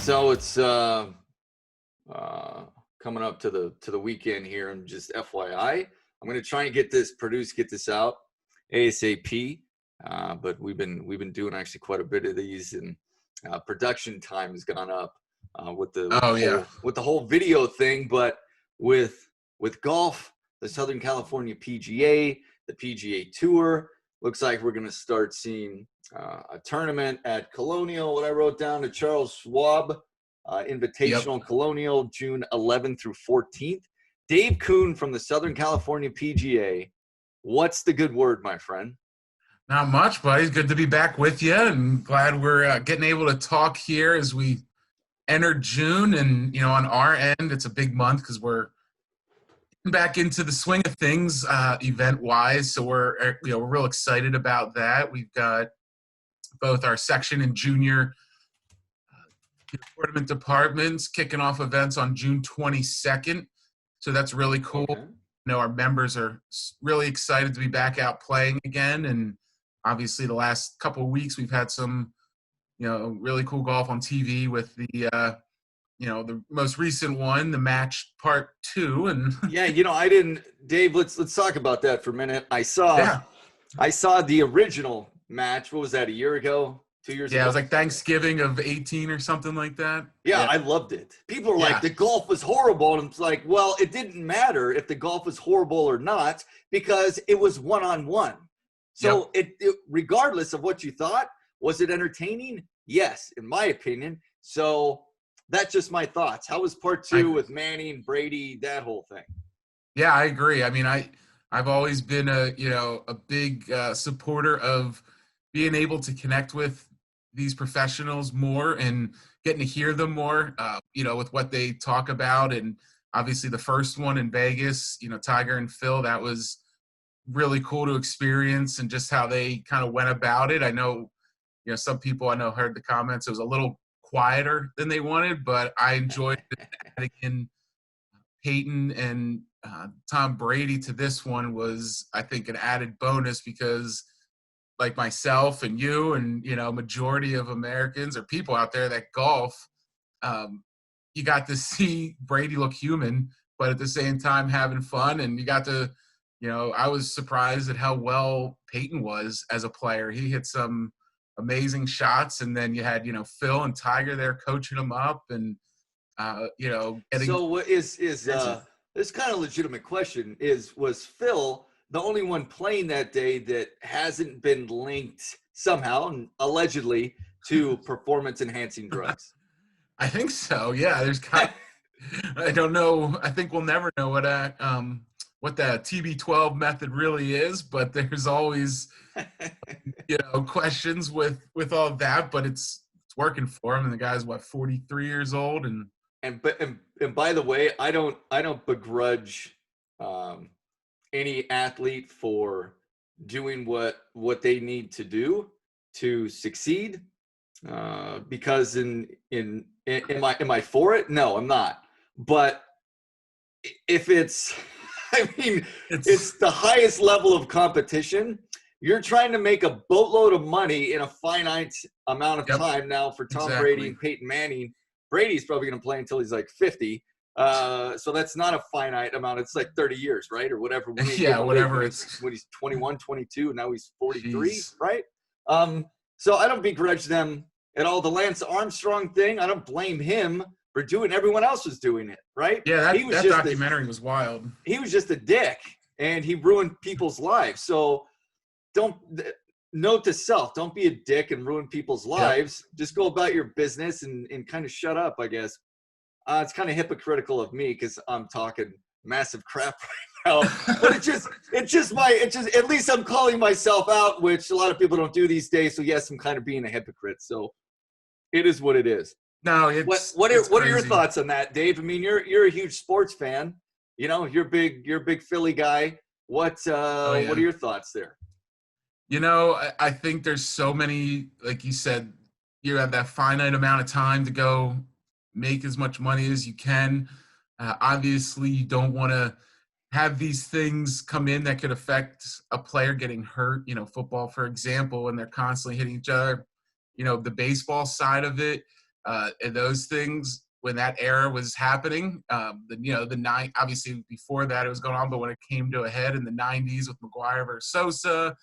So it's coming up to the weekend here, and just FYI, I'm going to try and get this out ASAP. But we've been doing actually quite a bit of these, and production time has gone up with the whole video thing. But with golf, the Southern California PGA, the PGA Tour, looks like we're going to start seeing a tournament at Colonial. What I wrote down to Charles Schwab Invitational Colonial, June 11th through 14th. Dave Kuhn from the Southern California PGA. What's the good word, my friend? Not much, buddy. It's good to be back with you, and glad we're getting able to talk here as we enter June. And on our end, it's a big month because we're back into the swing of things event-wise. So we're real excited about that. We've got both our section and junior tournament departments kicking off events on June 22nd. So that's really cool. Okay. Our members are really excited to be back out playing again. And obviously the last couple of weeks we've had some, really cool golf on TV with the most recent one, the match part 2. And Dave, let's talk about that for a minute. I saw the original match. What was that, a year ago? 2 years ago? Yeah, it was like Thanksgiving of 18 or something like that. Yeah, I loved it. People are like, the golf was horrible. And it's like, well, it didn't matter if the golf was horrible or not, because it was one-on-one. So it regardless of what you thought, was it entertaining? Yes, in my opinion. So that's just my thoughts. How was part 2 with Manning, Brady, that whole thing? Yeah, I agree. I mean, I've always been a big supporter of being able to connect with these professionals more and getting to hear them more, with what they talk about. And obviously the first one in Vegas, Tiger and Phil, that was really cool to experience, and just how they kind of went about it. I know, some people heard the comments. It was a little quieter than they wanted, but I enjoyed adding in Peyton and Tom Brady to this one was, I think, an added bonus, because like myself and you and, majority of Americans or people out there that golf, you got to see Brady look human, but at the same time having fun. And you got to, I was surprised at how well Peyton was as a player. He hit some amazing shots, and then you had, Phil and Tiger there coaching him up, and, getting. So what is this kind of legitimate question was Phil the only one playing that day that hasn't been linked somehow, allegedly, to performance-enhancing drugs? I think so. Yeah, I don't know. I think we'll never know what the TB12 method really is, but there's always, questions with all that. But it's working for him, and the guy's 43 years old, and by the way, I don't begrudge any athlete for doing what they need to do to succeed, because am I for it? No, I'm not. But if it's it's the highest level of competition, you're trying to make a boatload of money in a finite amount of time. Now for Tom Brady and Peyton Manning, Brady's probably going to play until he's like 50. So that's not a finite amount. It's like 30 years, right? Or whatever. Whatever. When he's 21, 22, now he's 43, right? So I don't begrudge them at all. The Lance Armstrong thing, I don't blame him for doing. Everyone else was doing it, right? Yeah, that documentary was wild. He was just a dick, and he ruined people's lives. So note to self, don't be a dick and ruin people's lives. Just go about your business and kind of shut up, I guess. It's kind of hypocritical of me because I'm talking massive crap right now, but it's just at least I'm calling myself out, which a lot of people don't do these days. So yes, I'm kind of being a hypocrite. So it is what it is. No, what are your thoughts on that, Dave? I mean, you're a huge sports fan. You're a big Philly guy. What are your thoughts there? I think there's so many, like you said, you have that finite amount of time to go make as much money as you can. Obviously, you don't want to have these things come in that could affect a player getting hurt. Football, for example, when they're constantly hitting each other. The baseball side of it, And those things, when that era was happening, obviously before that it was going on, but when it came to a head in the 90s with McGuire versus Sosa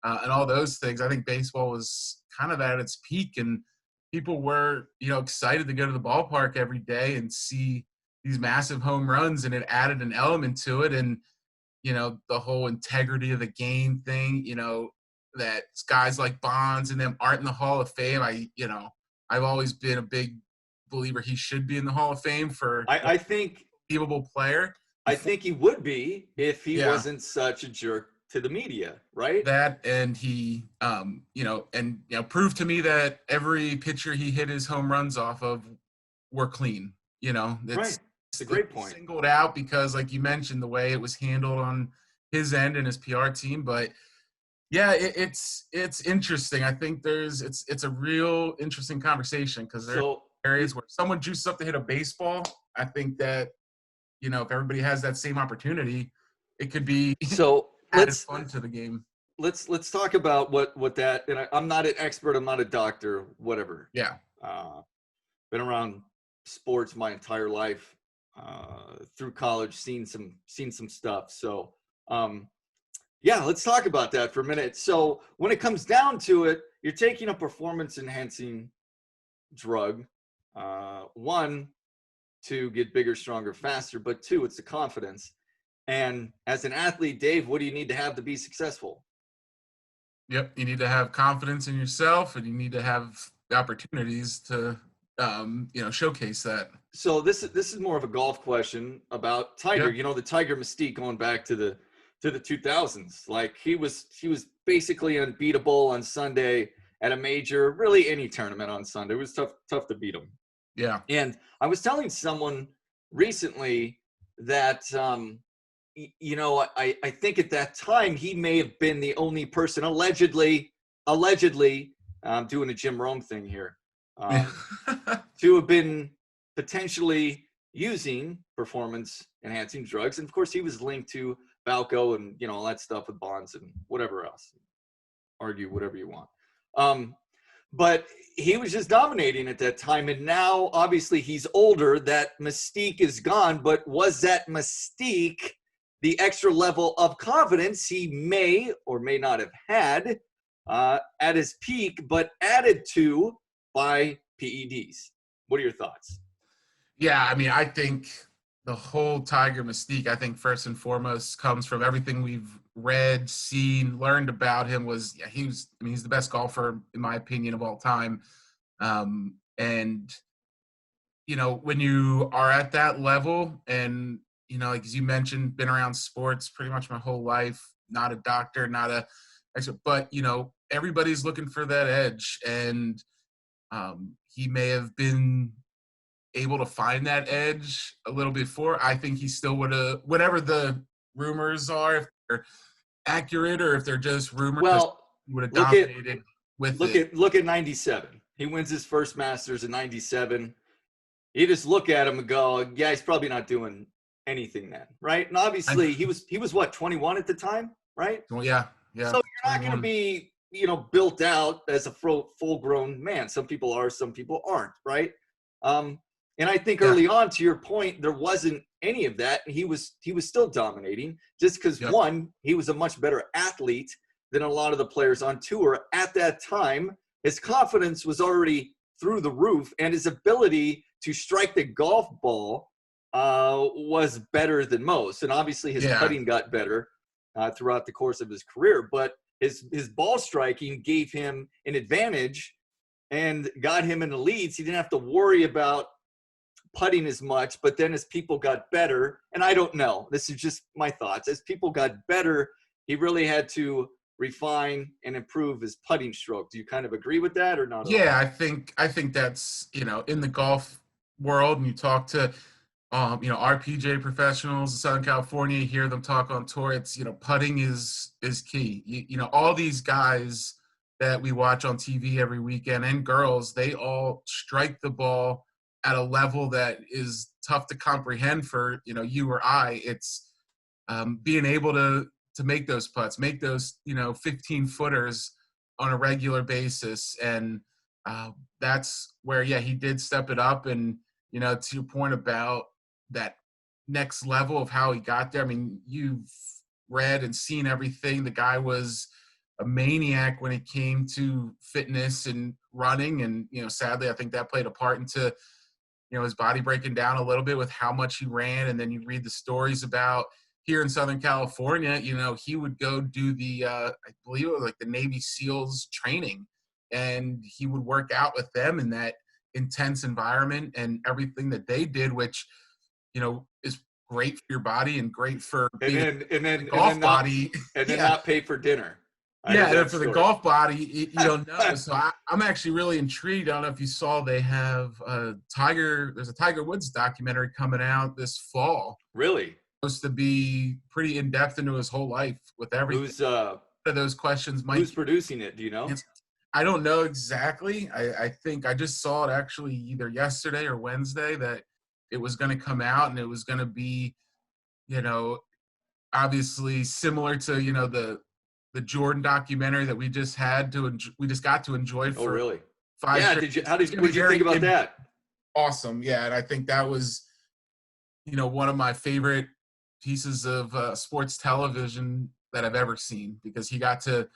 and all those things, I think baseball was kind of at its peak, and people were, excited to go to the ballpark every day and see these massive home runs, and it added an element to it. And, the whole integrity of the game thing, that guys like Bonds and them aren't in the Hall of Fame. I've always been a big believer he should be in the Hall of Fame for I think unbelievable player. I think he would be if he wasn't such a jerk to the media, right? That, and he, proved to me that every pitcher he hit his home runs off of were clean. Right. It's a great point. Singled out because, like you mentioned, the way it was handled on his end and his PR team, but. Yeah, it's interesting. I think it's a real interesting conversation because there are areas where someone juices up to hit a baseball. I think that, if everybody has that same opportunity, it could be added fun to the game. Let's talk about what that. And I'm not an expert. I'm not a doctor. Whatever. Yeah. Been around sports my entire life. Through college, seen some stuff. So. Yeah, let's talk about that for a minute. So when it comes down to it, you're taking a performance-enhancing drug, one, to get bigger, stronger, faster, but two, it's the confidence. And as an athlete, Dave, what do you need to have to be successful? Yep, you need to have confidence in yourself, and you need to have the opportunities to, showcase that. So this is more of a golf question about Tiger. Yep. The Tiger mystique going back to the 2000s. Like he was basically unbeatable on Sunday at a major, really any tournament on Sunday. It was tough to beat him. Yeah. And I was telling someone recently that, I think at that time he may have been the only person allegedly doing a Jim Rome thing here, to have been potentially using performance enhancing drugs. And of course he was linked to Balco and all that stuff with Bonds and whatever else. Argue whatever you want. But he was just dominating at that time, and now obviously he's older. That mystique is gone. But was that mystique the extra level of confidence he may or may not have had at his peak, but added to by PEDs? What are your thoughts? Yeah, I mean, I think the whole Tiger mystique, I think first and foremost comes from everything we've read, seen, learned about him. He's the best golfer in my opinion of all time. And when you are at that level and, like as you mentioned, been around sports pretty much my whole life, not a doctor, not a expert, but everybody's looking for that edge. And he may have been able to find that edge a little before. I think he still would have, whatever the rumors are, if they're accurate or if they're just rumors, he would have dominated with it. Look at 97. He wins his first Masters in 97. You just look at him and go, yeah, he's probably not doing anything then, right? And obviously he was what, 21 at the time, right? Well, yeah. So you're not going to be, built out as a full-grown man. Some people are, some people aren't, right? And I think early on, to your point, there wasn't any of that. He was still dominating just because, one, he was a much better athlete than a lot of the players on tour at that time. His confidence was already through the roof, and his ability to strike the golf ball was better than most. And obviously his putting got better throughout the course of his career. But his ball striking gave him an advantage and got him in the leads. He didn't have to worry about putting as much. But then as people got better, and I don't know, this is just my thoughts, as people got better, he really had to refine and improve his putting stroke. Do you kind of agree with that or not? Yeah, I think that's, in the golf world, and you talk to our PGA professionals in Southern California, you hear them talk on tour, it's, putting is key. All these guys that we watch on TV every weekend, and girls, they all strike the ball at a level that is tough to comprehend for, you or I. It's being able to make those putts, make those, 15 footers on a regular basis. And, that's where, yeah, he did step it up. And, to your point about that next level of how he got there, I mean, you've read and seen everything. The guy was a maniac when it came to fitness and running. And, sadly, I think that played a part into, his body breaking down a little bit with how much he ran. And then you read the stories about here in Southern California, he would go do the, I believe it was like the Navy SEALs training, and he would work out with them in that intense environment and everything that they did, which, is great for your body and great for and then golf body. And then Yeah. not pay for dinner. Yeah, for the golf body, you don't know. So I'm actually really intrigued. I don't know if you saw, they have there's a Tiger Woods documentary coming out this fall. Really? Supposed to be pretty in-depth into his whole life with everything. Those questions might. Who's producing it? Do you know? I don't know exactly. I think I just saw it actually either yesterday or Wednesday that it was going to come out, and it was going to be, obviously similar to, the Jordan documentary that we just got to enjoy for really? 5 Yeah. straight. What did you think about that? Awesome. Yeah. And I think that was, one of my favorite pieces of sports television that I've ever seen, because he got to,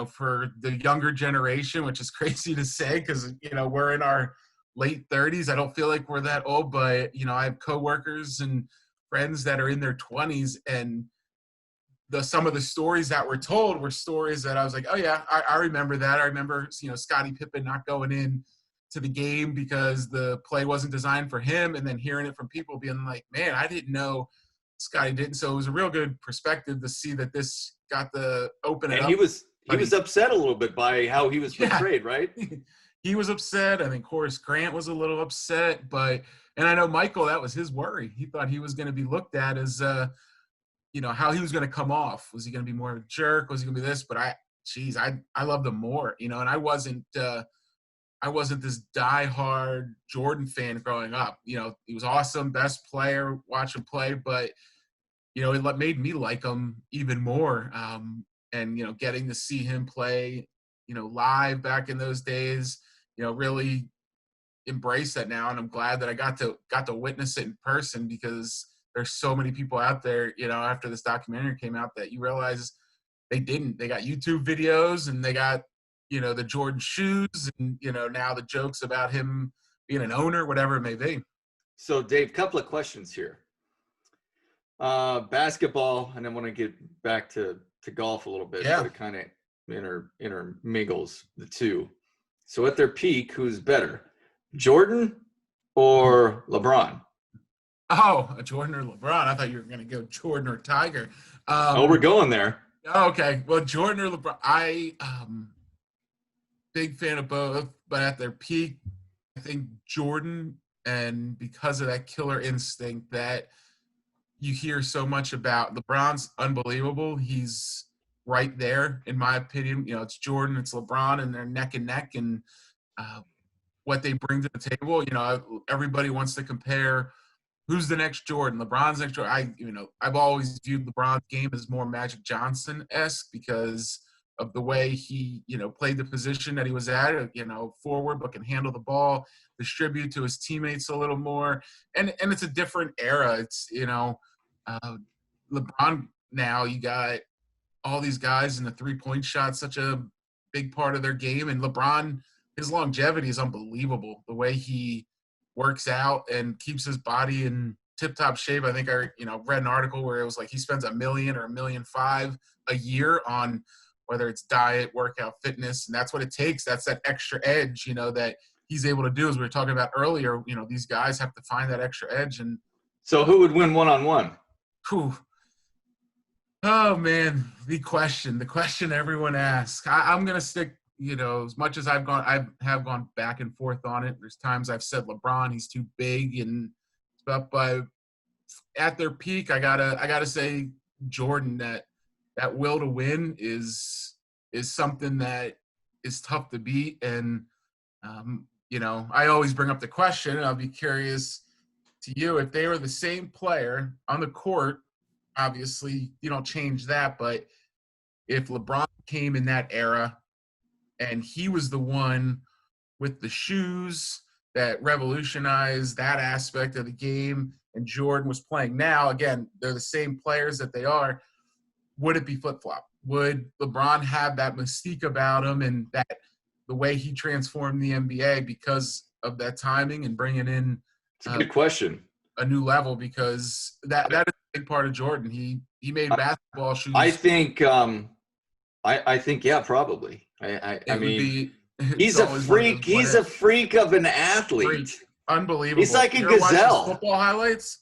for the younger generation, which is crazy to say, because, we're in our late 30s. I don't feel like we're that old, but, I have coworkers and friends that are in their 20s, and some of the stories that were told were stories that I was like, oh yeah, I remember that. I remember, Scottie Pippen not going in to the game because the play wasn't designed for him, and then hearing it from people being like, man, I didn't know Scottie didn't. So it was a real good perspective to see that this got to open it up. And he was upset a little bit by how he was portrayed, right? He was upset. I think Horace Grant was a little upset, and I know Michael, that was his worry. He thought he was going to be looked at as, how he was going to come off. Was he going to be more of a jerk? Was he going to be this? But I loved him more, and I wasn't this diehard Jordan fan growing up. He was awesome, best player, watch him play, but, it made me like him even more. And, getting to see him play, live back in those days, really embrace that now. And I'm glad that I got to witness it in person, because there's so many people out there, after this documentary came out, that you realize they got YouTube videos, and they got, the Jordan shoes, and, now the jokes about him being an owner, whatever it may be. So Dave, couple of questions here. Basketball, and I want to get back to golf a little bit, but it kind of intermingles the two. So at their peak, who's better, Jordan or LeBron? Oh, Jordan or LeBron? I thought you were going to go Jordan or Tiger. We're going there. Okay, well, Jordan or LeBron? I big fan of both, but at their peak, I think Jordan, and because of that killer instinct that you hear so much about. LeBron's unbelievable. He's right there, in my opinion. It's Jordan, it's LeBron, and they're neck and neck. And what they bring to the table, everybody wants to compare who's the next Jordan. LeBron's next Jordan. I've always viewed LeBron's game as more Magic Johnson-esque because of the way he, played the position that he was at, forward, but can handle the ball, distribute to his teammates a little more. And it's a different era. It's, LeBron now, you got all these guys in the three-point shot, such a big part of their game. And LeBron, his longevity is unbelievable. The way he works out and keeps his body in tip-top shape. I think I, read an article where it was like he spends $1 million or $1.5 million a year on whether it's diet, workout, fitness, and that's what it takes. That's that extra edge, that he's able to do. As we were talking about earlier, these guys have to find that extra edge. And so who would win one-on-one? Whew. Oh man, the question everyone asks. I'm going to stick, as much as I have gone back and forth on it. There's times I've said LeBron, he's too big and stuff, but at their peak, I gotta say Jordan, that will to win is something that is tough to beat. And, I always bring up the question, and I'll be curious to you, if they were the same player on the court, obviously you don't change that, but if LeBron came in that era and he was the one with the shoes that revolutionized that aspect of the game, and Jordan was playing now, again, they're the same players that they are, would it be flip-flop? Would LeBron have that mystique about him and that the way he transformed the NBA because of that timing and bringing in It's a good question. a new level? Because that is a big part of Jordan. He made basketball shoes. I think I think yeah, probably. I mean, he's a freak. He's a freak of an athlete. Unbelievable. He's like a you ever watch his gazelle. football highlights?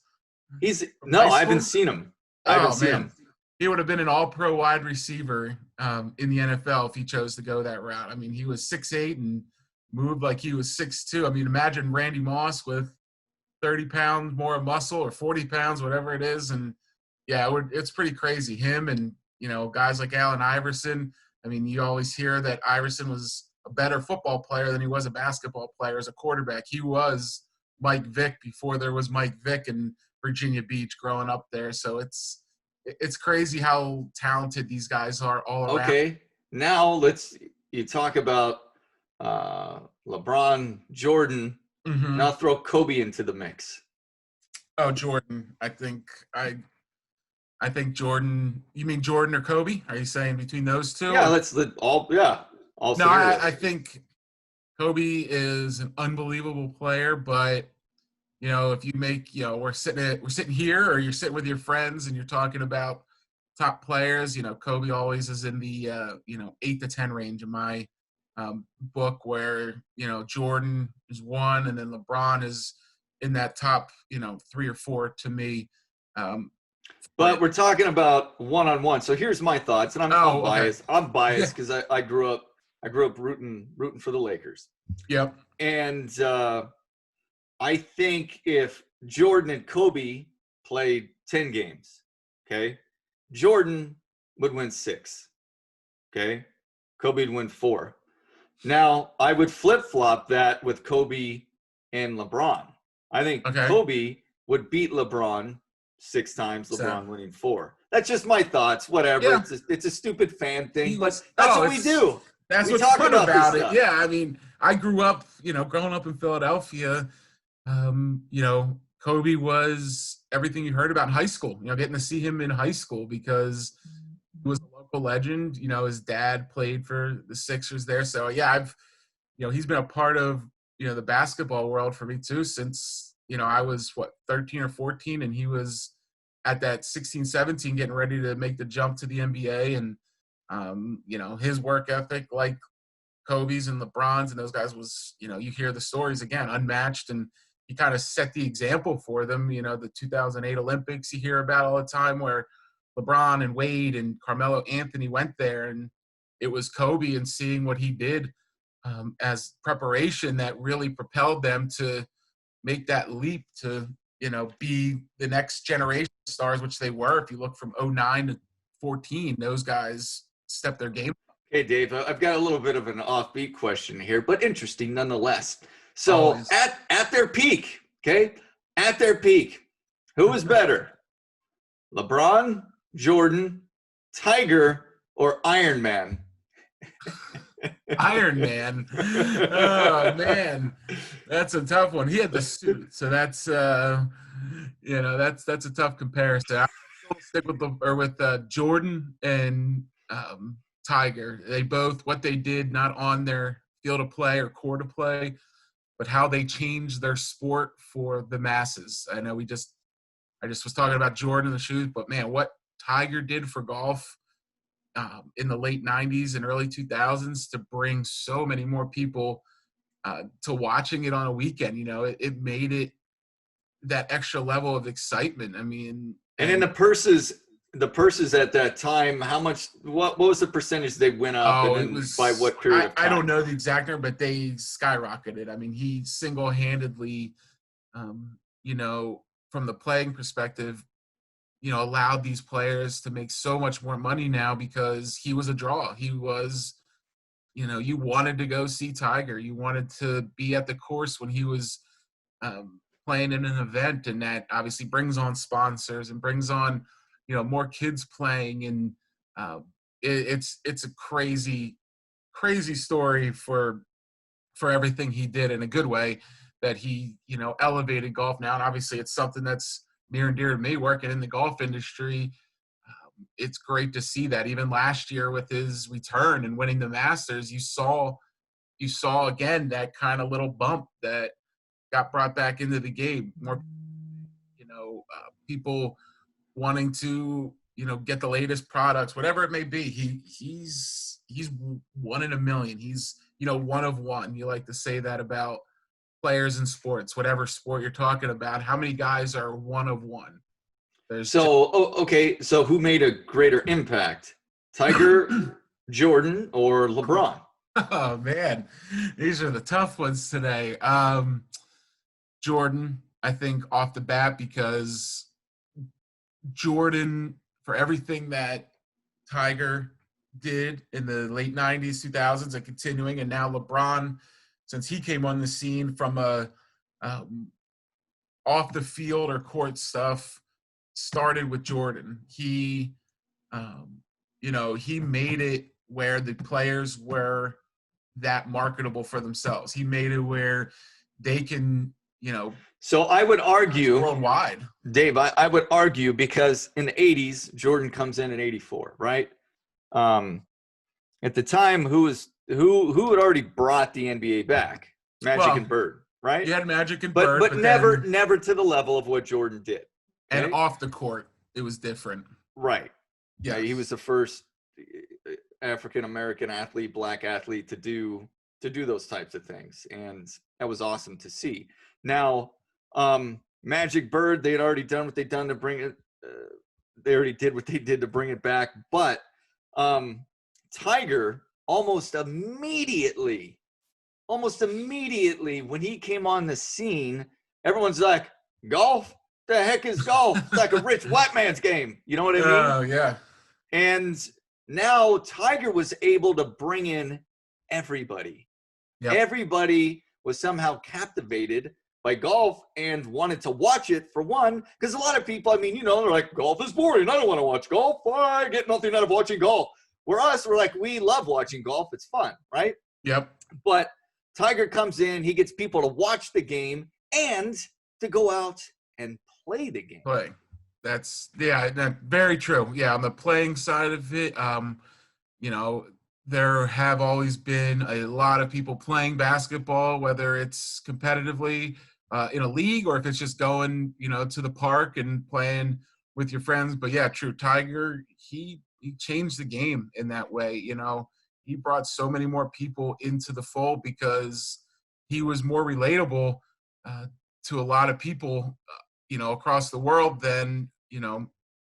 I haven't seen him. He would have been an all-pro wide receiver in the NFL if he chose to go that route. I mean, he was 6'8" and moved like he was 6'2". I mean, imagine Randy Moss with 30 pounds more of muscle or 40 pounds, whatever it is. And, yeah, it's pretty crazy. Him and, guys like Allen Iverson. I mean, you always hear that Iverson was a better football player than he was a basketball player as a quarterback. He was Mike Vick before there was Mike Vick in Virginia Beach growing up there. So it's crazy how talented these guys are all around. Okay, now you talk about LeBron, Jordan. Mm-hmm. Now throw Kobe into the mix. Oh, Jordan. I think Jordan. You mean Jordan or Kobe? Are you saying between those two? Yeah, all three. No, I think Kobe is an unbelievable player, but if you make, we're sitting here, or you're sitting with your friends and you're talking about top players, Kobe always is in the 8 to 10 range in my book, where Jordan is 1, and then LeBron is in that top 3 or 4 to me. But we're talking about one-on-one. So here's my thoughts, and I'm biased. Okay. I'm biased because I grew up rooting for the Lakers. Yep. And I think if Jordan and Kobe played 10 games, okay, Jordan would win 6. Okay, Kobe would win 4. Now I would flip-flop that with Kobe and LeBron. I think Kobe would beat LeBron 6 times, LeBron winning 4. That's just my thoughts. Whatever. Yeah. It's a stupid fan thing, but that's what we do. That's what's fun about it. Yeah, I mean, I grew up, growing up in Philadelphia. Kobe was everything you heard about in high school. Getting to see him in high school because he was a local legend. His dad played for the Sixers there. So yeah, he's been a part of the basketball world for me too since I was 13 or 14, and he was at that 16, 17 getting ready to make the jump to the NBA. And his work ethic, like Kobe's and LeBron's and those guys, was you hear the stories again, unmatched, and he kind of set the example for them. The 2008 Olympics you hear about all the time, where LeBron and Wade and Carmelo Anthony went there, and it was Kobe and seeing what he did as preparation that really propelled them to make that leap to be the next generation of stars, which they were. If you look from 09 to 14, those guys stepped their game up. Hey, Dave, I've got a little bit of an offbeat question here, but interesting nonetheless. So at their peak, who was better? LeBron, Jordan, Tiger, or Iron Man? Iron Man. Oh man, that's a tough one. He had the suit, so that's that's a tough comparison. I stick with Jordan and Tiger. They both, what they did, not on their field of play or court of play, but how they changed their sport for the masses. I know I just was talking about Jordan and the shoes, but man, what Tiger did for golf in the late 90s and early 2000s to bring so many more people to watching it on a weekend, it made it that extra level of excitement. I mean, and in the purses at that time, how much, what was the percentage they went up? Oh, and it was, by what period of time? I don't know the exact number, but they skyrocketed. I mean, he single-handedly, from the playing perspective, allowed these players to make so much more money now because he was a draw. He was, you wanted to go see Tiger. You wanted to be at the course when he was playing in an event, and that obviously brings on sponsors and brings on, more kids playing. And it's a crazy story for for everything he did in a good way, that he, elevated golf now. And obviously it's something that's near and dear to me working in the golf industry. It's great to see that even last year with his return and winning the Masters, you saw again that kind of little bump that got brought back into the game. More, people wanting to, get the latest products, whatever it may be. He's one in a million. He's, one of one. You like to say that about players in sports, whatever sport you're talking about. How many guys are one of one? Okay. So who made a greater impact, Tiger, Jordan, or LeBron? Oh man, these are the tough ones today. Jordan, I think off the bat, because Jordan, for everything that Tiger did in the late 90s, 2000s, and continuing, and now LeBron, since he came on the scene from a off the field or court stuff, started with Jordan. He, he made it where the players were that marketable for themselves. He made it where they can, So I would argue worldwide. Dave, I would argue, because in the 80s, Jordan comes in 84, right? At the time, who had already brought the NBA back? Magic and Bird, right? You had Magic and Bird, but never to the level of what Jordan did. Okay? And off the court, it was different. Right. Yeah, he was the first African American athlete, black athlete to do those types of things, and that was awesome to see. Now, Magic, Bird, they had already done what they'd done to bring it. They already did what they did to bring it back. But Tiger, almost immediately, when he came on the scene, everyone's like, golf? The heck is golf? It's like a rich white man's game. You know what I mean? Oh, yeah. And now Tiger was able to bring in everybody. Yep. Everybody was somehow captivated by golf and wanted to watch it, for one, because a lot of people, they're like, golf is boring. I don't want to watch golf. I get nothing out of watching golf. We're like, we love watching golf. It's fun, right? Yep. But Tiger comes in, he gets people to watch the game and to go out and play the game. That's very true. Yeah, on the playing side of it, there have always been a lot of people playing basketball, whether it's competitively in a league or if it's just going, to the park and playing with your friends. But yeah, true. Tiger, he changed the game in that way. He brought so many more people into the fold because he was more relatable to a lot of people, across the world than,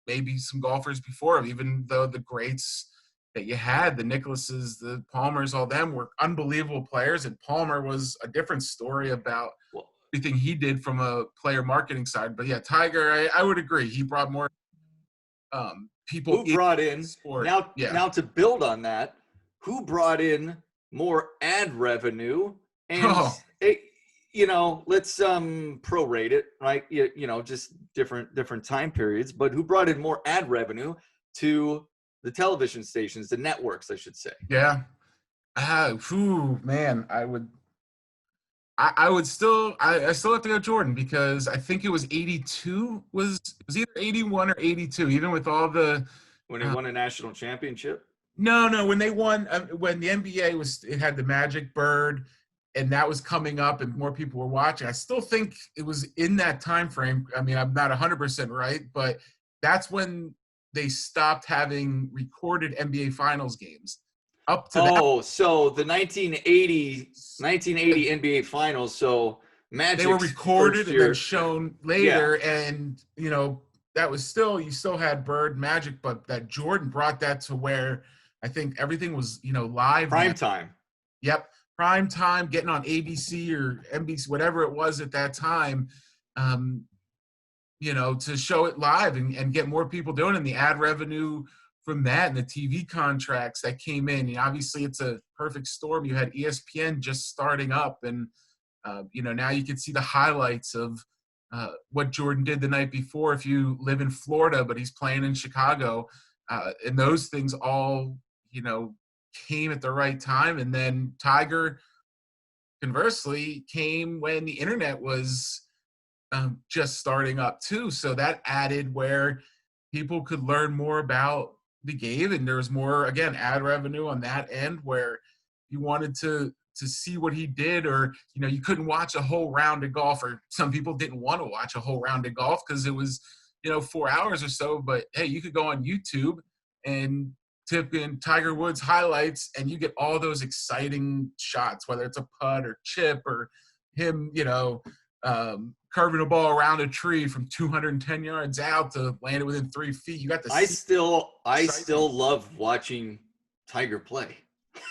maybe some golfers before him, even though the greats that you had, the Nicklases, the Palmers, all them were unbelievable players. And Palmer was a different story about everything he did from a player marketing side. But yeah, Tiger, I would agree. He brought more people. Who brought in sport. Now to build on that, who brought in more ad revenue? And let's prorate it, right? Just different time periods. But who brought in more ad revenue to the television stations, the networks, I should say? Yeah. Man, I still have to go Jordan, because I think it was 82. It was either 81 or 82, even with all the when he won a national championship. No, when they won, when the NBA it had the Magic, Bird, and that was coming up and more people were watching. I still think it was in that time frame. I'm not 100% right, but that's when they stopped having recorded NBA Finals games. Up to so the 1980 NBA Finals. So Magic, they were recorded and then shown later, and that was you still had Bird, Magic, but that Jordan brought that to where I think everything was live. Prime time. Yep, prime time, getting on ABC or NBC, whatever it was at that time. To show it live and get more people doing it, and the ad revenue from that and the TV contracts that came in. And obviously it's a perfect storm. You had ESPN just starting up, and now you can see the highlights of what Jordan did the night before if you live in Florida, but he's playing in Chicago. And those things all, came at the right time. And then Tiger, conversely came when the internet was just starting up too. So that added where people could learn more about the game, and there was more, again, ad revenue on that end where you wanted to see what he did, or you couldn't watch a whole round of golf, or some people didn't want to watch a whole round of golf because it was 4 hours or so. But hey, you could go on YouTube and tip in Tiger Woods highlights, and you get all those exciting shots, whether it's a putt or chip or him curving a ball around a tree from 210 yards out to land it within 3 feet. You got to I still love watching Tiger play.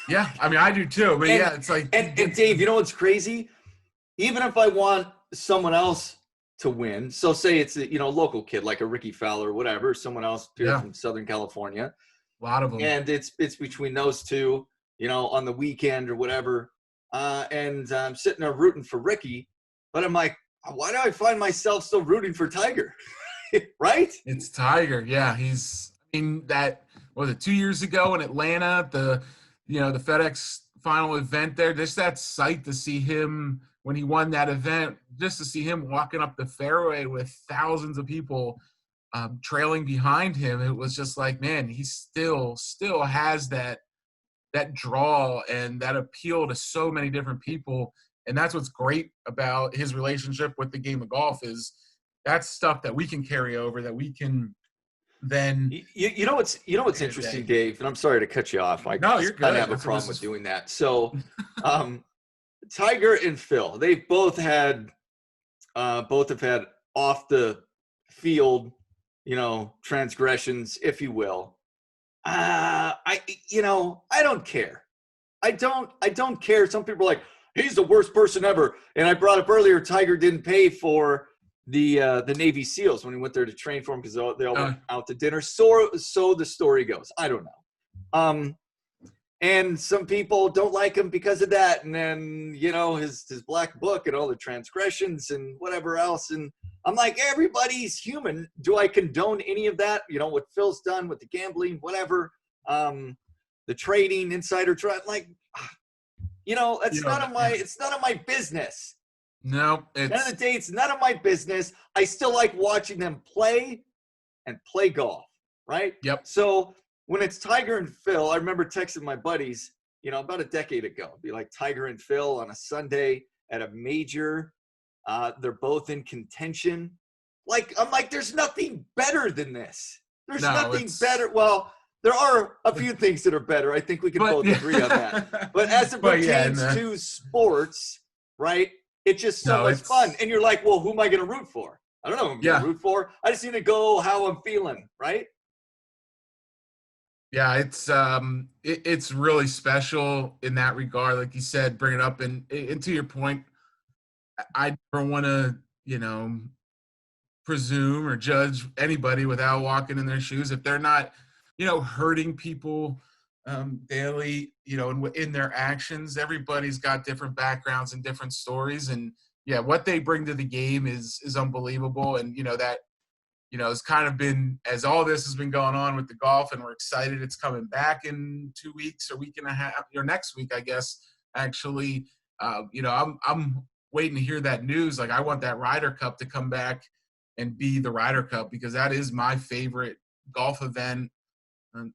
Yeah, I mean, I do too. But yeah, it's like, and Dave, you know what's crazy? Even if I want someone else to win, so say it's a local kid like a Ricky Fowler or whatever, someone else here from Southern California, a lot of them, and it's between those two, on the weekend or whatever, and I'm sitting there rooting for Ricky, but I'm like, why do I find myself still rooting for Tiger? Right? It's Tiger. Yeah, that was it 2 years ago in Atlanta, the FedEx final event there, just that sight to see him when he won that event, just to see him walking up the fairway with thousands of people trailing behind him. It was just like, man, he still has that draw and that appeal to so many different people. And that's what's great about his relationship with the game of golf, is that's stuff that we can carry over, that we can then. You know what's interesting, Dave, and I'm sorry to cut you off. No, you're good. I have a problem with doing that. So, Tiger and Phil, they both have had off the field, transgressions, if you will. I don't care. I don't care. Some people are like, he's the worst person ever. And I brought up earlier, Tiger didn't pay for the Navy SEALs when he went there to train for him because they all went out to dinner. So the story goes. I don't know. And some people don't like him because of that. And then, his black book and all the transgressions and whatever else. And I'm like, everybody's human. Do I condone any of that? What Phil's done with the gambling, whatever, the trading, insider trade, like, it's none of my business. No, at the end of the day, it's none of my business. I still like watching them play golf, right? Yep. So when it's Tiger and Phil, I remember texting my buddies, about a decade ago. It'd be like Tiger and Phil on a Sunday at a major. They're both in contention. I'm like, there's nothing better than this. There's nothing better. Well, there are a few things that are better. I think we can both agree on that. But as it pertains to sports, right, it's just so much fun. And you're like, well, who am I going to root for? I don't know who I'm going to root for. I just need to go how I'm feeling, right? Yeah, it's really special in that regard. Like you said, bring it up. And to your point, I don't want to, presume or judge anybody without walking in their shoes. If they're not, hurting people daily, in their actions. Everybody's got different backgrounds and different stories. And, yeah, what they bring to the game is unbelievable. And, that, it's kind of been, as all this has been going on with the golf, and we're excited it's coming back in 2 weeks or week and a half, or next week, I guess, actually. I'm waiting to hear that news. Like, I want that Ryder Cup to come back and be the Ryder Cup, because that is my favorite golf event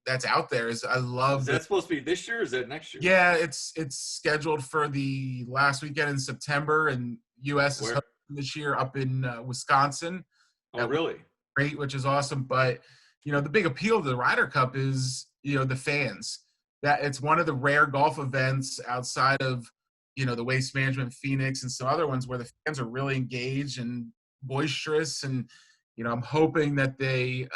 that's out there. Is that supposed to be this year or is that next year? Yeah, it's scheduled for the last weekend in September, and U.S. is hosting this year up in Wisconsin. Oh, really? Great, which is awesome. But the big appeal to the Ryder Cup is the fans. That it's one of the rare golf events outside of the Waste Management Phoenix and some other ones where the fans are really engaged and boisterous. And I'm hoping that they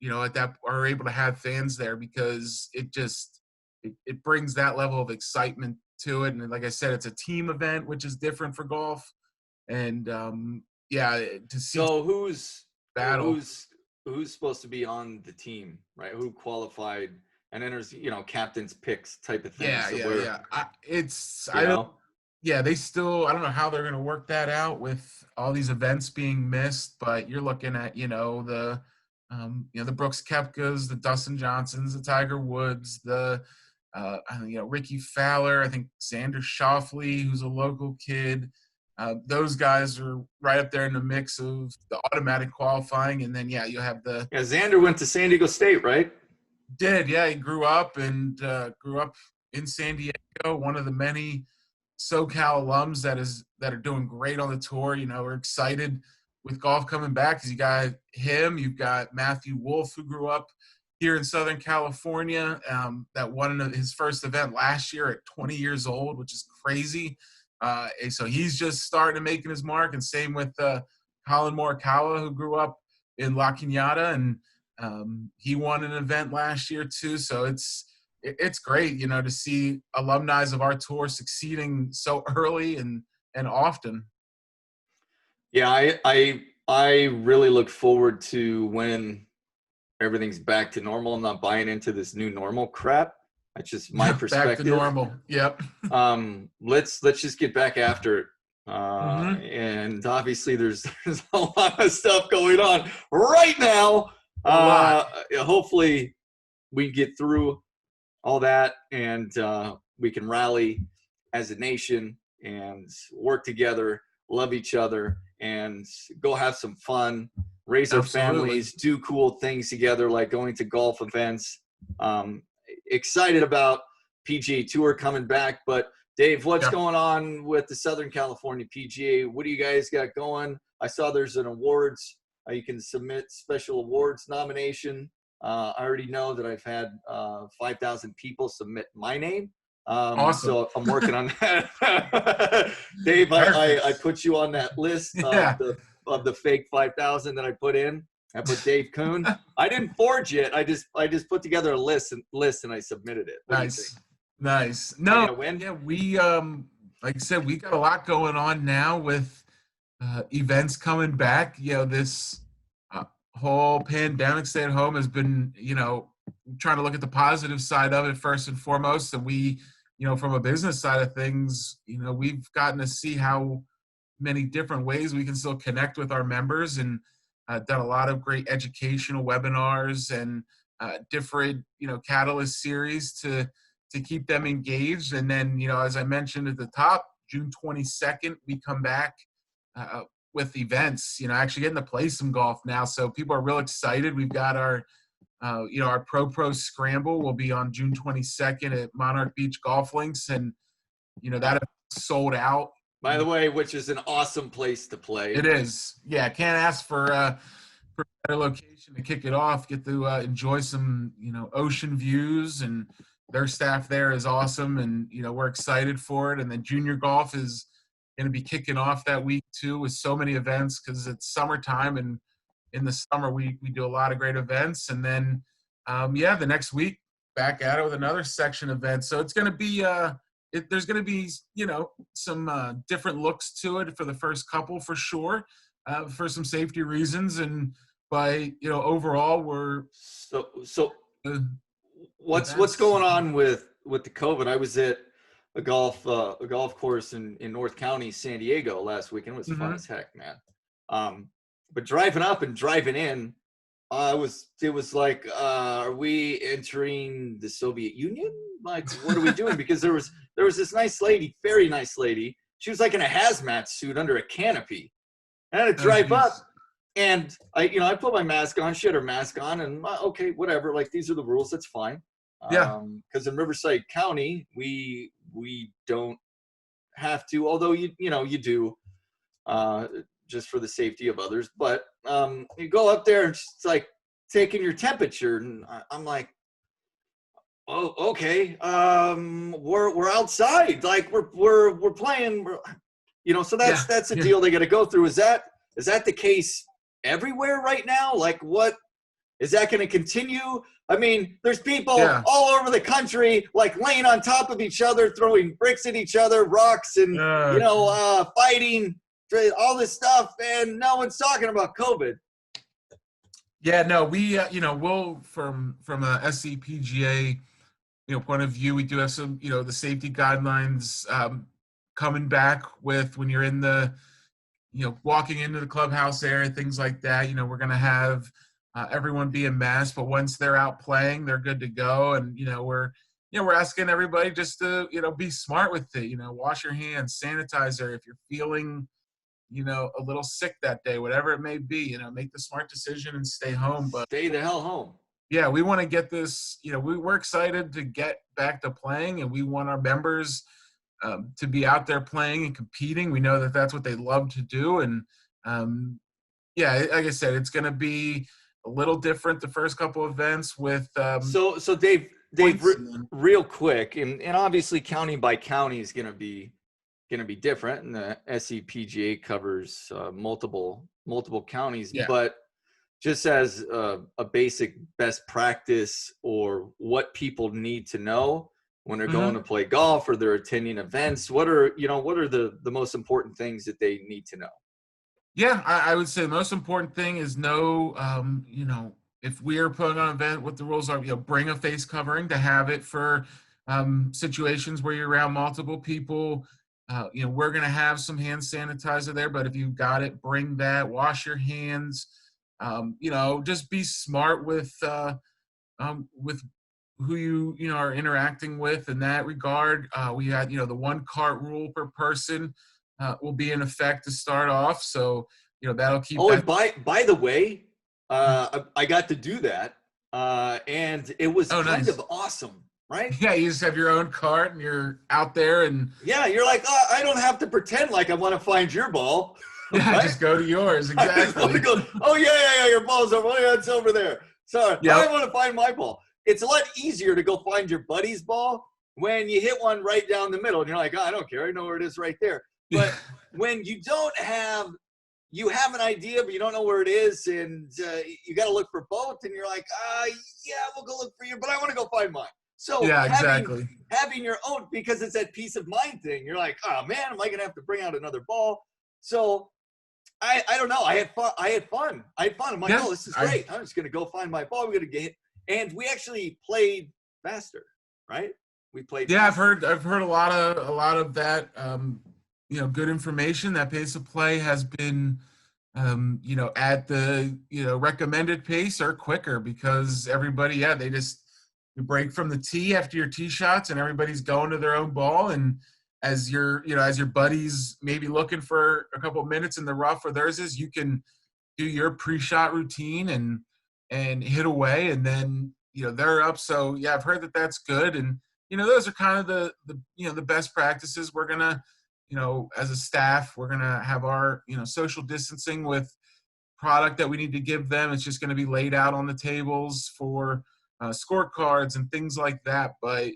that are able to have fans there, because it brings that level of excitement to it. And like I said, it's a team event, which is different for golf. And to see. So who's supposed to be on the team, right? Who qualified and enters, captain's picks type of thing. They still, I don't know how they're going to work that out with all these events being missed, but you're looking at, the Brooks Koepkas, the Dustin Johnsons, the Tiger Woods, the Ricky Fowler, I think Xander Schauffele, who's a local kid. Those guys are right up there in the mix of the automatic qualifying. And then, you'll have Yeah, Xander went to San Diego State, right? He grew up in San Diego, one of the many SoCal alums that are doing great on the tour. We're excited with golf coming back because you got him. You've got Matthew Wolf, who grew up here in Southern California, that won his first event last year at 20 years old, which is crazy. So he's just starting to making his mark. And same with Colin Morikawa, who grew up in La Cañada, and he won an event last year too. So it's great, to see alumni of our tour succeeding so early and often. Yeah, I really look forward to when everything's back to normal. I'm not buying into this new normal crap. That's just my perspective. Back to normal. Yep. Let's just get back after it. And obviously there's a lot of stuff going on right now. Hopefully we get through all that and we can rally as a nation and work together, love each other, and go have some fun, raise our families, do cool things together like going to golf events. Excited about PGA Tour coming back, but Dave, what's going on with the Southern California PGA? What do you guys got going? I saw there's an awards. You can submit special awards nomination. I already know that I've had 5,000 people submit my name. Awesome. So I'm working on that. Dave, I put you on that list of the fake 5,000 that I put in. I put Dave Kuhn. I didn't forge it. I just put together a list and I submitted it. Nice. No, we like I said, we got a lot going on now with events coming back. This whole pandemic stay at home has been, trying to look at the positive side of it first and foremost. And we, from a business side of things, we've gotten to see how many different ways we can still connect with our members, and done a lot of great educational webinars and different, catalyst series to keep them engaged. And then, as I mentioned at the top, June 22nd, we come back with events, actually getting to play some golf now. So people are real excited. We've got our Pro Scramble will be on June 22nd at Monarch Beach Golf Links. And, that sold out. By the way, which is an awesome place to play. It is. Yeah, can't ask for a better location to kick it off. Get to enjoy some, ocean views, and their staff there is awesome, and we're excited for it. And then junior golf is going to be kicking off that week too, with so many events because it's summertime, and in the summer we do a lot of great events. And then the next week back at it with another section event. So it's going to be there's going to be some different looks to it for the first couple for sure, for some safety reasons, and by overall we're what's going on with the COVID? I was at a golf course in North County, San Diego last weekend. It was fun as heck, man. But driving up and driving in, it was like, are we entering the Soviet Union? Like, what are we doing? Because there was this nice lady, very nice lady. She was like in a hazmat suit under a canopy. And I had to drive up, and I put my mask on. She had her mask on, and okay, whatever. Like, these are the rules. That's fine. Yeah. Because in Riverside County, we don't have to, although you do, just for the safety of others. But you go up there and it's like taking your temperature, and I'm like, oh, okay. We're outside, like we're playing, so that's a deal they got to go through. Is that the case everywhere right now? Like, what is that going to continue? I mean, there's people all over the country, like laying on top of each other, throwing bricks at each other, rocks, and fighting, all this stuff, and no one's talking about COVID. Yeah, no, we we'll from a SCPGA point of view, we do have some the safety guidelines coming back with when you're in the walking into the clubhouse area, things like that. We're going to have everyone be in mask, but once they're out playing, they're good to go. And we're we're asking everybody just to, be smart with it, wash your hands, sanitizer. If you're feeling, a little sick that day, whatever it may be, make the smart decision and stay home. But Stay the hell home. yeah, we want to get this, we're excited to get back to playing, and we want our members to be out there playing and competing. We know that that's what they love to do. And yeah, like I said, it's going to be a little different the first couple events with so Dave, real quick, and obviously county by county is going to be different, and the SCPGA covers multiple counties. Yeah. But just as a basic best practice, or what people need to know when they're going to play golf or they're attending events, what are the most important things that they need to know? Yeah, I would say the most important thing is know, if we are putting on an event, what the rules are. Bring a face covering to have it for situations where you're around multiple people. We're going to have some hand sanitizer there, but if you got it, bring that. Wash your hands. Just be smart with who you are interacting with in that regard. We had, the 1 cart rule per person will be in effect to start off. So, that'll keep. Oh, and by the way, I got to do that, and it was kind of awesome, right? Yeah, you just have your own cart and you're out there, and yeah, you're like, oh, I don't have to pretend like I want to find your ball. Yeah, right? Just go to yours. Exactly. Oh yeah, your ball's over. Oh, yeah, it's over there. Sorry, yep. I want to find my ball. It's a lot easier to go find your buddy's ball when you hit one right down the middle, and you're like, oh, I don't care, I know where it is right there. But when you have an idea, but you don't know where it is, and you got to look for both, and you're like, yeah, we'll go look for you, but I want to go find mine. So yeah, exactly. Having your own, because it's that peace of mind thing. You're like, oh man, am I gonna have to bring out another ball? So I don't know. I had fun. I'm like, oh, this is great. I'm just gonna go find my ball. We're gonna get it. And we actually played faster, right? We played. Yeah, faster. I've heard a lot of that. Good information. That pace of play has been, at the recommended pace or quicker, because everybody, they just. You break from the tee after your tee shots, and everybody's going to their own ball. And as your buddies maybe looking for a couple of minutes in the rough where theirs is, you can do your pre-shot routine and hit away, and then they're up. So yeah, I've heard that that's good, and those are kind of the best practices. We're gonna as a staff, we're gonna have our social distancing with product that we need to give them. It's just gonna be laid out on the tables for scorecards and things like that. But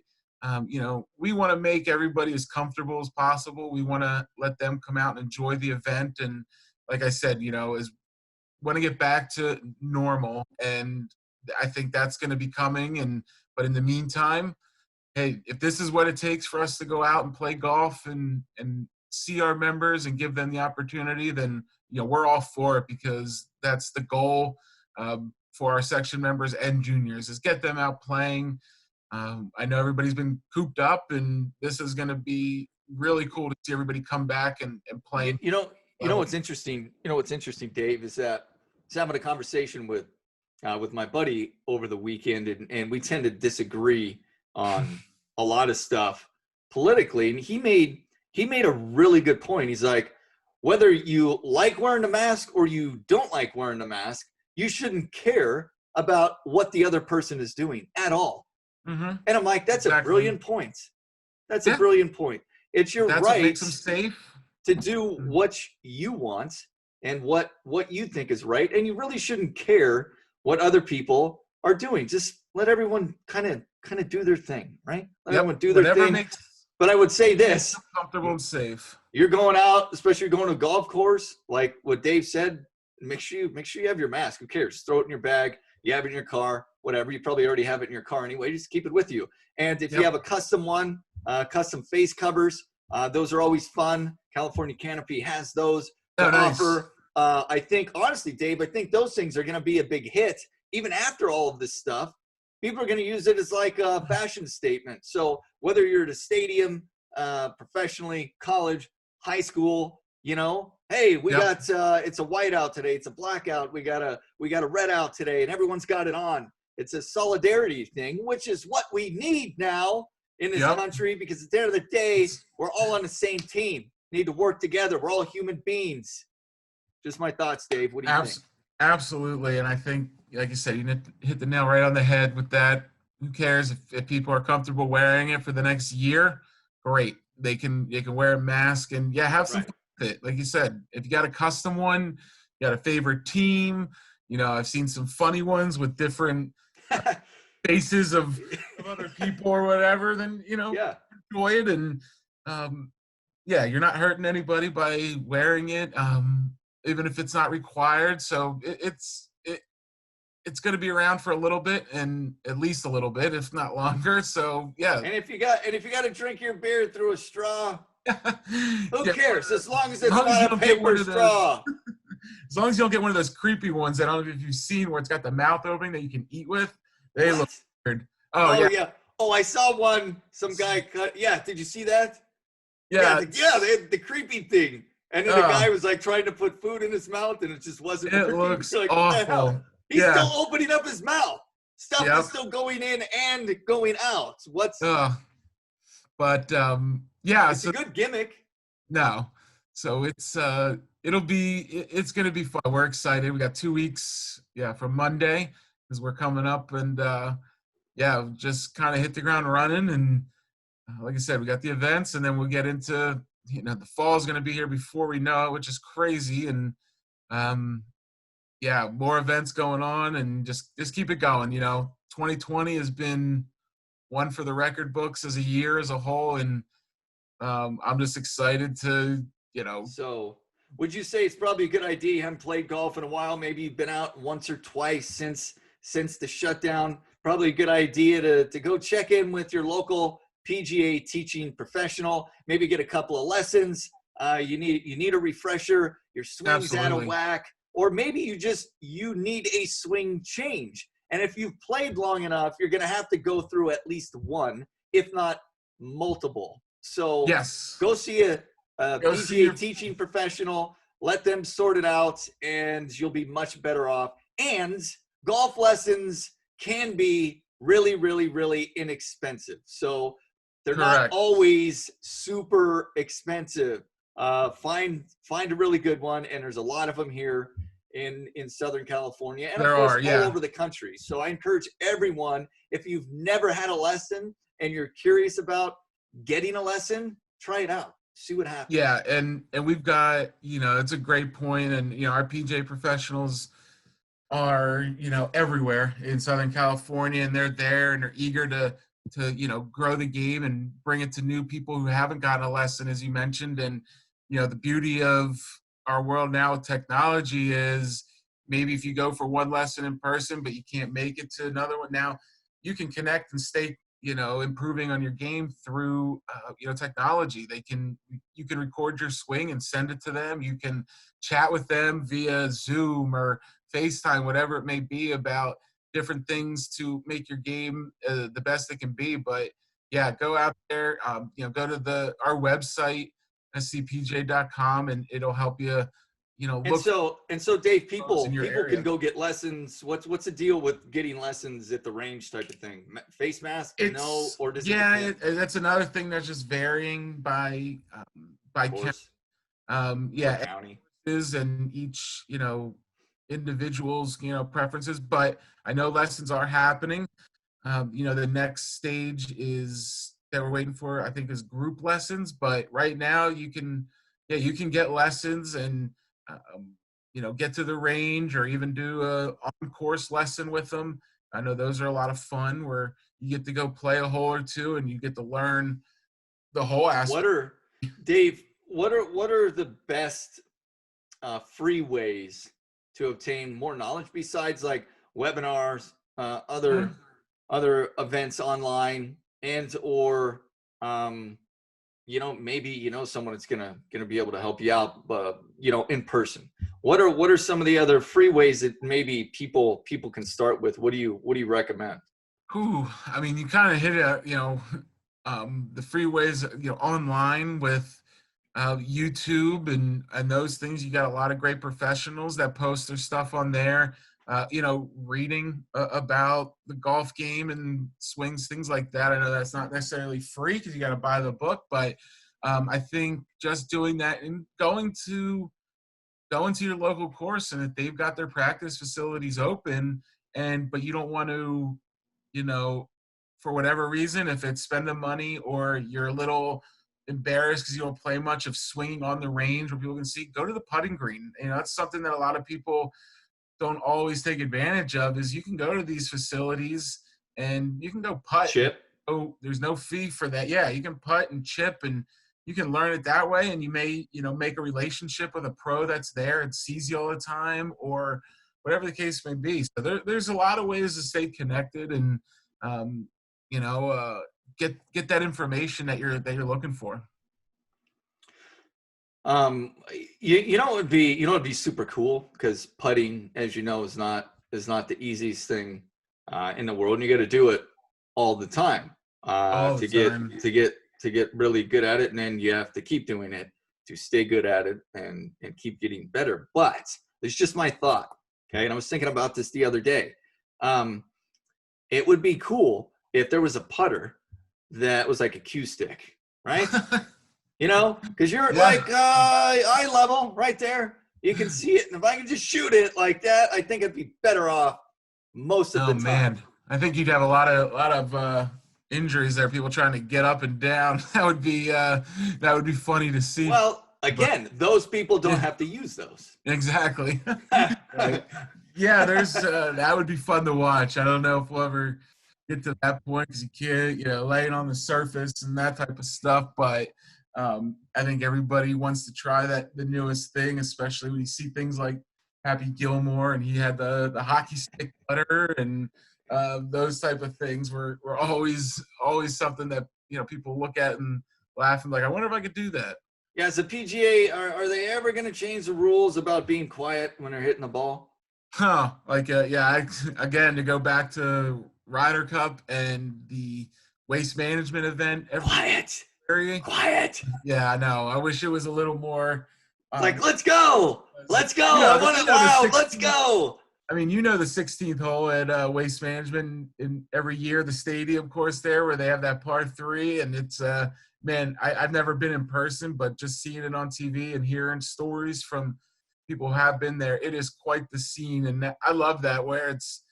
we want to make everybody as comfortable as possible. We want to let them come out and enjoy the event, and like I said, is want to get back to normal, and I think that's going to be coming. But in the meantime, hey, if this is what it takes for us to go out and play golf and see our members and give them the opportunity, then we're all for it, because that's the goal for our section members and juniors, is get them out playing. I know everybody's been cooped up, and this is going to be really cool to see everybody come back and play. What's interesting. What's interesting, Dave, is that I was having a conversation with my buddy over the weekend, and we tend to disagree on a lot of stuff politically. And he made a really good point. He's like, whether you like wearing the mask or you don't like wearing the mask, you shouldn't care about what the other person is doing at all. Mm-hmm. And I'm like, that's a brilliant point. That's a brilliant point. It's your right what makes them safe to do what you want and what you think is right. And you really shouldn't care what other people are doing. Just let everyone kind of do their thing, right? Let everyone do their thing. But I would say this: comfortable and safe. You're going out, especially going to a golf course, like what Dave said. Make sure you have your mask. Who cares? Throw it in your bag. You have it in your car. Whatever. You probably already have it in your car anyway. Just keep it with you. And if you have a custom one, custom face covers, those are always fun. California Canopy has those to offer. I think, honestly, Dave, I think those things are going to be a big hit. Even after all of this stuff, people are going to use it as like a fashion statement. So whether you're at a stadium, professionally, college, high school, hey, we got it's a white out today, it's a blackout, we got a red out today, and everyone's got it on. It's a solidarity thing, which is what we need now in this country, because at the end of the day, we're all on the same team. We need to work together. We're all human beings. Just my thoughts, Dave. What do you think? Absolutely. And I think, like you said, you hit the nail right on the head with that. Who cares if people are comfortable wearing it for the next year? Great. They can wear a mask and have some fun with it. Like you said, if you got a custom one, you got a favorite team. I've seen some funny ones with different faces of other people or whatever, then, enjoy it. And, you're not hurting anybody by wearing it, even if it's not required. So it's going to be around for a little bit, and at least a little bit, if not longer. So, yeah. And if you got to drink your beer through a straw, who cares? As long as it's not a paper straw. As long as you don't get one of those creepy ones that I don't know if you've seen where it's got the mouth opening that you can eat with. They look weird. Oh, yeah. Oh, I saw one. Some guy cut. Yeah. Did you see that? Yeah. They had the creepy thing. And then the guy was like trying to put food in his mouth, and it just wasn't working. It looks like, awful. What the hell? He's still opening up his mouth. Stuff is still going in and going out. It's a good gimmick. No. So it's going to be fun. We're excited. We got 2 weeks, from Monday, because we're coming up, and just kind of hit the ground running. And like I said, we got the events, and then we'll get into, the fall is going to be here before we know it, which is crazy. And more events going on, and just keep it going. 2020 has been one for the record books as a year as a whole, and I'm just excited to, So would you say it's probably a good idea? You haven't played golf in a while. Maybe you've been out once or twice since the shutdown. Probably a good idea to go check in with your local PGA teaching professional. Maybe get a couple of lessons. You need a refresher. Your swing's out of whack. Or maybe you need a swing change. And if you've played long enough, you're going to have to go through at least one, if not multiple. So go see a PGA teaching professional, let them sort it out, and you'll be much better off. And golf lessons can be really, really, really inexpensive. So they're not always super expensive. Find a really good one, and there's a lot of them here in Southern California, and of course all over the country. So I encourage everyone, if you've never had a lesson and you're curious about getting a lesson, try it out. See what happens. Yeah, and we've got, it's a great point, and our PGA professionals are, everywhere in Southern California, and they're there, and they're eager to grow the game and bring it to new people who haven't gotten a lesson, as you mentioned. And the beauty of our world now with technology is maybe if you go for one lesson in person but you can't make it to another one, now you can connect and stay improving on your game through, technology. You can record your swing and send it to them. You can chat with them via Zoom or FaceTime, whatever it may be, about different things to make your game the best it can be. But go out there, go to our website, scpga.com, and it'll help you, look. And so Dave, people can go get lessons. What's the deal with getting lessons at the range type of thing? Face mask? Or does it depend? That's another thing that's just varying by county and each, individual's, preferences. But I know lessons are happening. The next stage that we're waiting for, I think, is group lessons. But right now you can get lessons and, get to the range, or even do a on-course lesson with them. I know those are a lot of fun, where you get to go play a hole or two and you get to learn the whole aspect. What are the best free ways to obtain more knowledge besides like webinars, other events online, and or maybe someone that's gonna be able to help you out, in person? What are some of the other free ways that maybe people can start with? What do you recommend? I mean, you kind of hit it. The free ways, online with YouTube and those things. You got a lot of great professionals that post their stuff on there. reading about the golf game and swings, things like that. I know that's not necessarily free because you got to buy the book, but I think just doing that and going to your local course, and if they've got their practice facilities open, but you don't want to, for whatever reason, if it's spending money or you're a little embarrassed because you don't play much of swinging on the range where people can see, go to the putting green. That's something that a lot of people don't always take advantage of, is you can go to these facilities and you can go putt. Chip. Oh, there's no fee for that. Yeah, you can putt and chip, and you can learn it that way, and you may, make a relationship with a pro that's there and sees you all the time, or whatever the case may be. So there's a lot of ways to stay connected and, get that information that you're looking for. It'd be super cool, because putting, as you know, is not the easiest thing in the world, and you got to do it all the time to get really good at it, and then you have to keep doing it to stay good at it and keep getting better. But it's just my thought, okay? And I was thinking about this the other day. It would be cool if there was a putter that was like a cue stick, right? Because you're like eye level right there. You can see it. And if I could just shoot it like that, I think I'd be better off most of the time. Man, I think you'd have a lot of injuries there. People trying to get up and down. That would be funny to see. Well, again, those people don't have to use those. Exactly. Right. Yeah, there's that would be fun to watch. I don't know if we'll ever get to that point because you can't, laying on the surface and that type of stuff. But I think everybody wants to try the newest thing, especially when you see things like Happy Gilmore, and he had the hockey stick putter, and those type of things were always something that people look at and laugh and like, I wonder if I could do that. Yeah, as a PGA, are they ever going to change the rules about being quiet when they're hitting the ball? Again, to go back to Ryder Cup and the waste management event. Quiet. Yeah, I know. I wish it was a little more. Let's go. I want it loud. Let's go. I mean, the 16th hole at Waste Management in every year, the stadium course there where they have that par 3, and it's man, I've never been in person, but just seeing it on TV and hearing stories from people who have been there, it is quite the scene, and I love that, where it's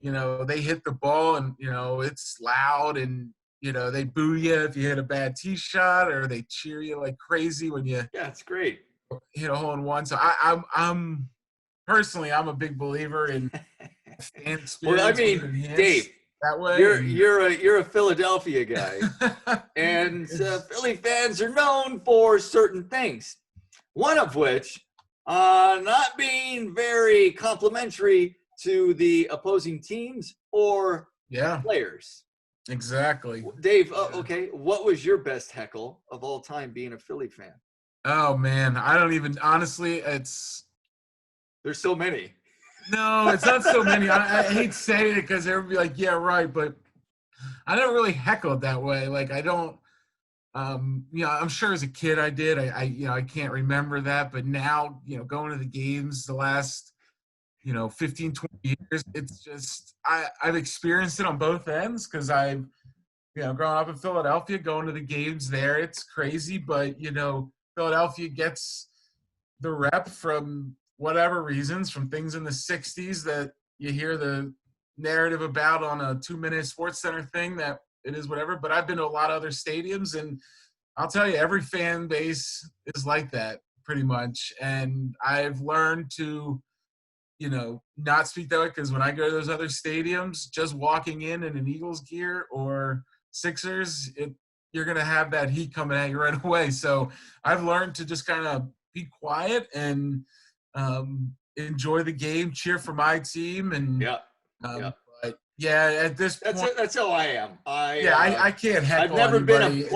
they hit the ball and it's loud, and they boo you if you hit a bad tee shot, or they cheer you like crazy when you it's great hit a hole in one. So I'm personally, I'm a big believer in fan experience. Well, I mean, Dave, that way. You're a Philadelphia guy, and Philly fans are known for certain things. One of which, not being very complimentary to the opposing teams or players. Exactly. Dave, okay, what was your best heckle of all time being a Philly fan? Oh, man, I don't even, honestly, there's so many. No, it's not so many. I hate saying it because everybody be like, yeah, right, but I don't really heckle it that way. Like, I don't, I'm sure as a kid I did. I can't remember that, but now, going to the games the last, 15, 20 years, it's just, I've experienced it on both ends, because I've, growing up in Philadelphia, going to the games there, it's crazy, but, Philadelphia gets the rep from whatever reasons, from things in the 60s that you hear the narrative about on a 2-minute Sports Center thing, that it is whatever. But I've been to a lot of other stadiums, and I'll tell you, every fan base is like that pretty much. And I've learned to, not speak that way, because when I go to those other stadiums, just walking in an Eagles gear or Sixers, you're going to have that heat coming at you right away. So I've learned to just kind of be quiet and enjoy the game, cheer for my team. And but at this point, that's how I am. I can't heckle. I've never been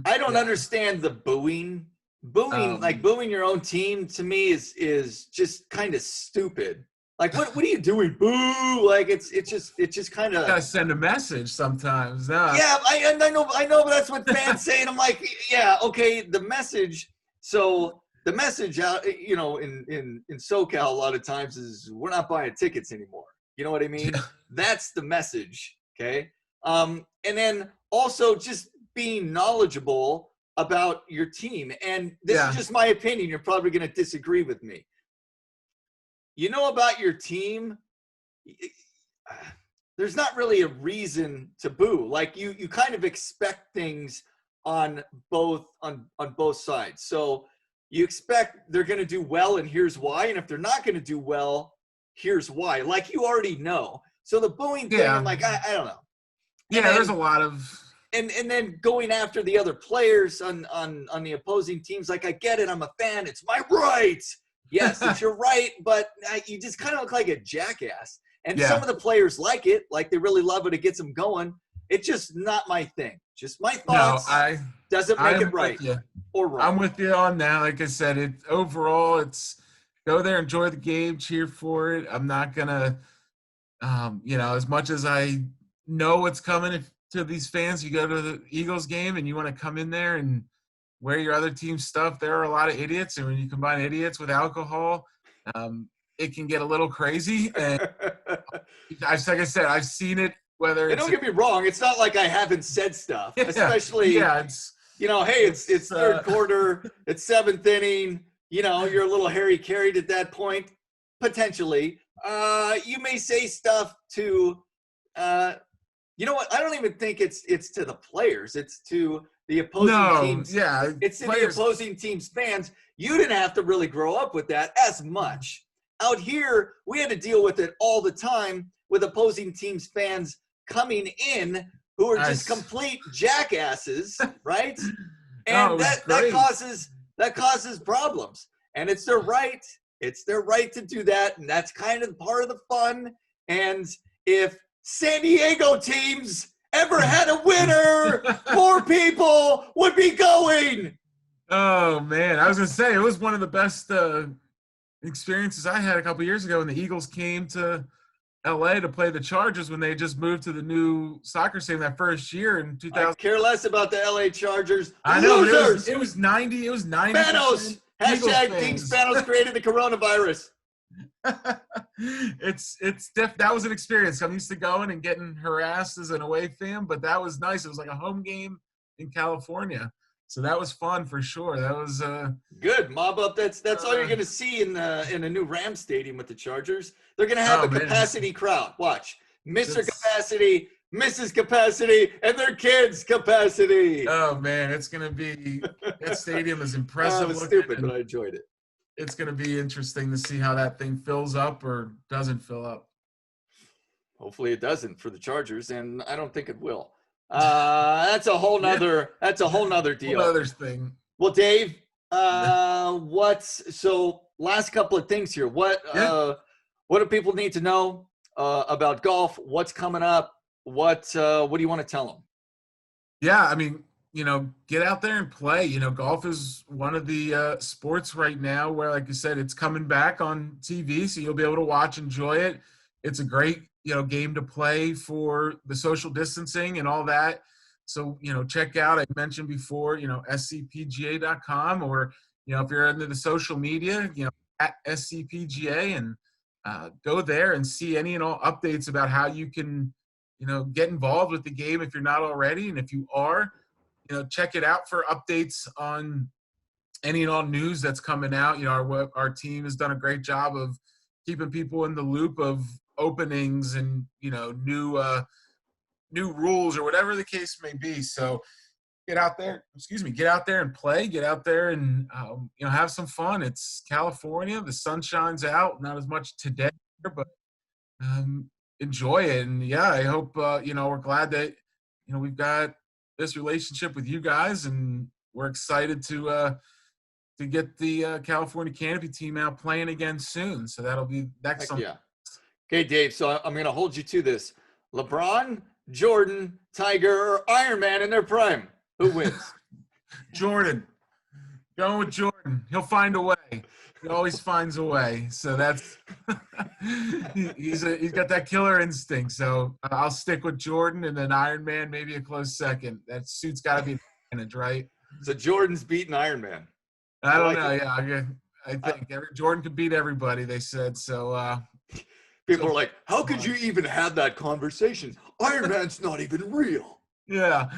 I don't understand the booing. Like booing your own team, to me is just kind of stupid. Like, what are you doing? Boo! Like, it's just kind of. Gotta send a message sometimes. No. Yeah, I know, but that's what fans say, and I'm like, yeah, okay, the message. So the message out, in SoCal a lot of times is we're not buying tickets anymore. You know what I mean? Yeah. That's the message. Okay. And then also just being knowledgeable about your team. And this is just my opinion. You're probably going to disagree with me. You know about your team, there's not really a reason to boo. Like you kind of expect things on both sides. So you expect they're going to do well, and here's why. And if they're not going to do well, here's why. Like you already know. So the booing thing, I'm like, I don't know. Yeah, then, there's a lot of. And then going after the other players on the opposing teams, like I get it. I'm a fan. It's my right. Yes, it's your right, but you just kind of look like a jackass. And some of the players like it, like they really love it. It gets them going. It's just not my thing. Just my thoughts. No, doesn't make it right or wrong. I'm with you on that. Like I said, overall, it's go there, enjoy the game, cheer for it. I'm not gonna, as much as I know what's coming to these fans, you go to the Eagles game and you want to come in there and wear your other team's stuff. There are a lot of idiots, and when you combine idiots with alcohol, it can get a little crazy. And like I said, I've seen it. And don't get me wrong, it's not like I haven't said stuff, especially it's hey, it's third quarter, it's seventh inning. You're a little Harry Carried at that point, potentially. You may say stuff to, you know what? I don't even think it's to the players. It's to the opposing teams. Yeah, it's to the opposing team's fans. You didn't have to really grow up with that as much. Out here, we had to deal with it all the time with opposing teams' fans coming in who are just complete jackasses, right? And that causes problems. And it's their right. It's their right to do that, and that's kind of part of the fun. And if San Diego teams ever had a winner, more people would be going. Oh man, I was gonna say it was one of the best experiences I had a couple years ago when the Eagles came to LA to play the Chargers when they just moved to the new soccer stadium that first year in 2000. I care less about the LA Chargers. I know, losers. It was 90. It was 90. Spanos. Hashtag Team Spanos created the coronavirus. That was an experience. I'm used to going and getting harassed as an away fan, but that was nice. It was like a home game in California. So that was fun for sure. That was good mob up. That's all you're going to see in a new Rams stadium with the Chargers. They're going to have a capacity crowd. Watch, Mr. Capacity, Mrs. Capacity, and their kids' capacity. Oh man, it's going to be that stadium is impressive. It was stupid, but I enjoyed it. It's going to be interesting to see how that thing fills up or doesn't fill up. Hopefully it doesn't for the Chargers, and I don't think it will. That's a whole nother deal. Whole other thing. Well, Dave, last couple of things here. What do people need to know about golf? What's coming up? What do you want to tell them? Yeah, I mean, get out there and play. Golf is one of the sports right now where, like you said, it's coming back on TV, so you'll be able to watch, enjoy it. It's a great game to play for the social distancing and all that. So, check out, I mentioned before, scpga.com, or, if you're into the social media, at SCPGA, and go there and see any and all updates about how you can, get involved with the game if you're not already. And if you are, check it out for updates on any and all news that's coming out. Our team has done a great job of keeping people in the loop of openings and new rules or whatever the case may be. So get out there and play, get out there and have some fun. It's California, the sun shines out, not as much today, but enjoy it. And I hope we're glad that we've got this relationship with you guys, and we're excited to get the California Canopy team out playing again soon. So that'll be next summer. Yeah. Okay, Dave, so I'm going to hold you to this. LeBron, Jordan, Tiger, or Iron Man in their prime. Who wins? Jordan. Going with Jordan. He'll find a way. He always finds a way. So that's he's got that killer instinct. So I'll stick with Jordan, and then Iron Man maybe a close second. That suit's got to be an advantage, right? So Jordan's beating Iron Man. I don't like know. it. Yeah, I think Jordan could beat everybody. They said so. People are like, how could you even have that conversation? Iron Man's not even real. Yeah.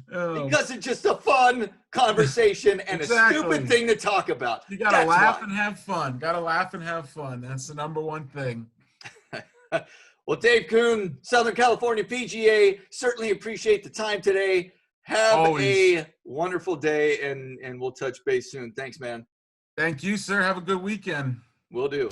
Because it's just a fun conversation and Exactly. a stupid thing to talk about. You gotta That's laugh why. and have fun. Gotta laugh and have fun. That's the number one thing. Well, Dave Kuhn, Southern California PGA, certainly appreciate the time today. Have Always. a wonderful day, and we'll touch base soon. Thanks, man. Thank you, sir. Have a good weekend. Will do.